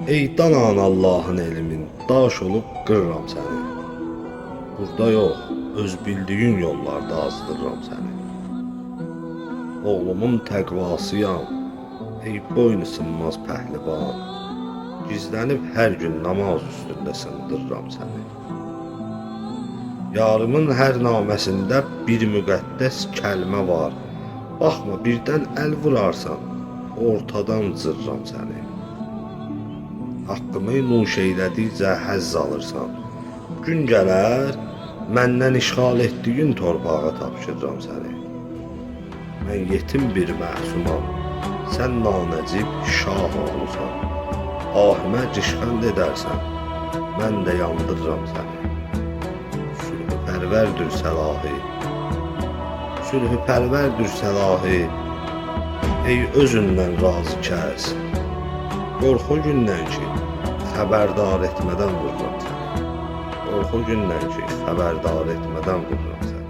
Ey danan Allah'ın elimin, daş olub qırıram səni. Burada yox, öz bildiyin yollarda azdırıram səni. Oğlumun təqvasıyam, ey boynu sınmaz pəhlivan. Gizlənib hər gün namaz üstündə sındırıram səni. Yarımın hər naməsində bir müqəddəs kəlmə var. Baxma, birdən əl vurarsan, ortadan cırıram səni. Haqqımı nuş eylədikcə həzz alırsan. Gün gələr, məndən işğal etdiyin torpağa tapşırıram səni. Mən yetim bir məsumam, sən nanəcib şah oğlusan. Ahimə rişxənd edərsən, mən də yandırıram səni. Sülhü-pərvərdir səlahi, sülhü-pərvərdir səlahi. Ey özündən razı kəs, qorxu gündən ki, xəbərdar etmədən vururam səni. Qorxu gündən ki, xəbərdar etmədən vururam səni.